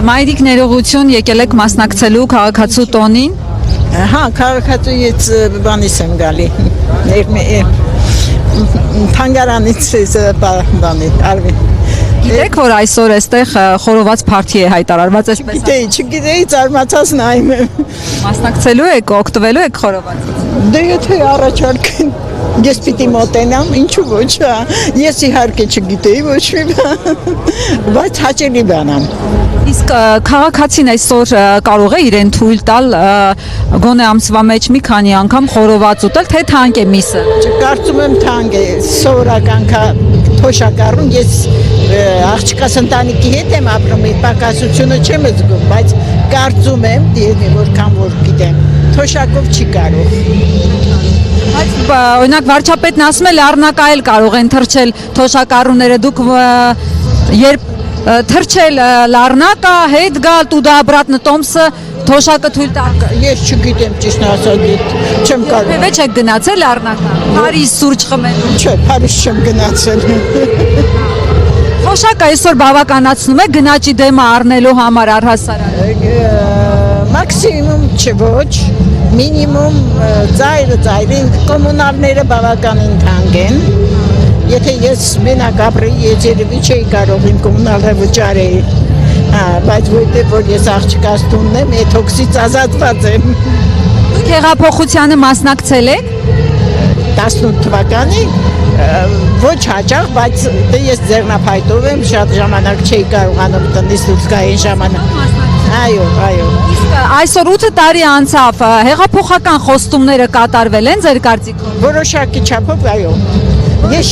Մայրիկ ներողություն եկել եք մասնակցելու քաղաքացու տոնին։ Հա, քաղաքացուից բանից եմ գալի։ Թանգարանից բանի, արվի։ Գիտեք, որ այսօր այստեղ խորոված փարթի է հայտարարված այսպես։ Չգիտեի, զարմացած նայում եմ։ Մասնակցելու եք, օգտվելու եք խորովածից։ Դե եթե առաջարկեն, ես պիտի մոտենամ, ինչու ոչ, ես իհարկե չգիտեի ոչ մի բան, բայց հաճելի բան եմ։ Իսկ քաղաքացին այսօր կարող է իրեն թույլ տալ գոնե ամսվա մեջ մի քանի անգամ խորոված ուտել, թե թանկ է միսը։ Կարծում եմ թանկ է, սովորական թոշակառուն, ես աղջկաս ընտանիքի հետ եմ ապրում, պակասությունը չեմ զգում, բայց կարծում եմ, որքան որ գիտեմ, թոշակով չի կարող։ Բայց օրինակ վարչապետն ասում է լառնակա էլ կարող են թռչել թոշակառուները, դուք երբ թռչել լառնակա, հետ գալ տուդա обратно տոմսը թոշակը թույլ տալ։ Ես չգիտեմ ճիշտ ասած, չեմ կարող։ Երբևէ չեք գնացել լառնակա։ Փարիզ սուրճ խմելու։ Չէ, Փարիզ չեմ գնացել։ Թոշակը այսօր բավականացնում է գնաճի դեմը առնելու համար առհասարակ։ Մաքսիմում ոչ, մինիմում ծայրին կոմունալները բավականին թանկ են։ Եթե ես մենակ ապրեի, ես երևի չէի կարող իմ կոմունալը վճարեի, բայց որտեղ որ ես աղջկաս տունն եմ, այդ հոգսից ազատված եմ։ Դուք հեղափոխությանը մասնակցել եք։ 18 թվականի ոչ հաճախ, բայց ես ձեռնափայտով եմ, շատ ժամանակ չէի կարողանում տնից դուրս գալ այն ժամանակ։ Այո։ Իսկ այսօր 8 տարի անցավ, հեղափոխական խոստումները կատարվել են ձեր կարծիքով։ Որոշակի չափով այո։ Ես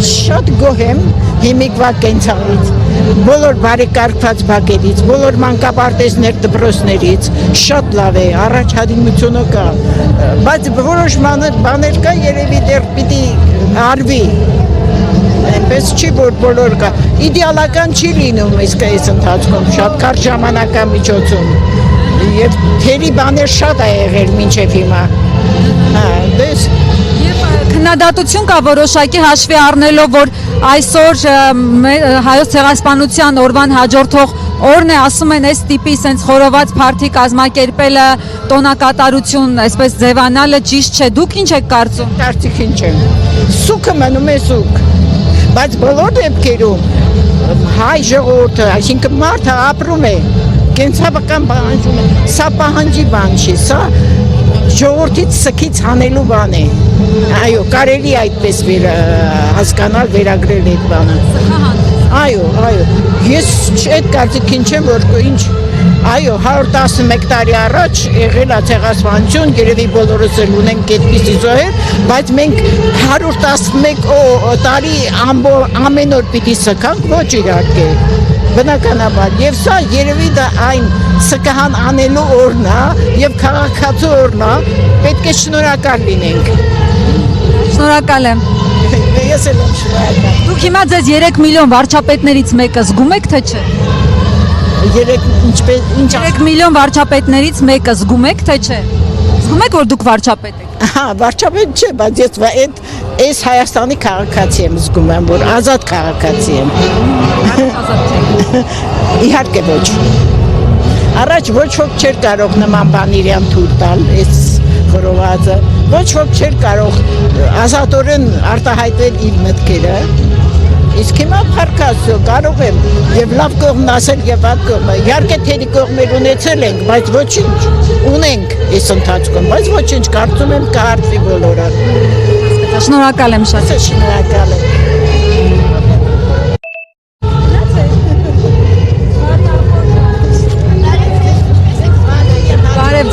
շատ գոհ եմ հիմիկվա կենցաղից, բոլոր բարեկարգված բակերից, բոլոր մանկապարտեզներ դպրոցներից, շատ լավ է, առաջադիմությունը կա, բայց որոշ բաներ կա, երևի դեռ պիտի արվի, այնպես չի, որ բոլոր կա, իդեալական չի լինում այս ընթացքում, շատ կարճ ժամանակամիջոցում, և թերի բաներ շատ է եղել մինչև հիմա, դες Քննադատություն կա որոշակի հաշվի առնելով, որ այսօր հայոց ցեղասպանության օրվան հաջորդող օրն է, ասում են այս տիպի սենց խորոված փարթի կազմակերպելը, տոնակատարություն, այսպես ձևանալը ճիշտ չէ։ Դուք ինչ եք կարծում։ Կարծիքին չեմ։ Սուքը մնում է սուք, բայց բոլոր դեպքերում հայ ժողովուրդը, այսինքն մարդը ապրում է, կենցաղական պահանջում է, սա պահանջի բան չի, սա ժողովրդից սքից հանելու բան է։ Այո, կարելի այդպես հասկանալ, վերագրել այդ բանը։ Այո, ես այդ կարծիքին չեմ, որ ինչ, այո, 111 տարի առաջ եղել է ցեղասպանություն, երևի բոլորս էլ ունենք այդպիսի զոհեր, բայց մենք 111 տարի ամեն օր պիտի սքանք, ոչ իհարկե, բնականաբար, և սա երևի դա այն սկահան անելու օրն է և քաղաքացու օրն է, պետք է շնորհակալ լինենք։ Շնորհակալ եմ։ Ես էլ եմ շնորհակալ։ Դուք հիմա ձեզ 3 միլիոն վարչապետներից մեկը զգում եք, թե չէ։ 3 միլիոն վարչապետներից մեկը զգում եք, թե չէ։ Զգում եք, որ դուք վարչապետ եք։ Հա, վարչապետ չէ, բայց ես Հայաստանի քաղաքացի եմ զգում եմ, որ ազատ քաղաքացի եմ։ Իհարկե ոչ։ Առաջ ոչ ոք չէր կարող նման բան իրան թույլ տալ, այս խորովածը, ոչ ոք չէր կարող ազատորեն արտահայտել իր մտքերը, իսկ հիմա փառքաստու կարող եմ և լավ կողմն ասել և վատ կողմը, իհարկե թերի կողմեր ունեցել ենք, բայց ոչինչ, ունենք այս ընթացքում, բայց ոչինչ, կարծում եմ կհարթվի բոլորը։ Շնորհակալ եմ շատ։ Շնորհակալ եմ։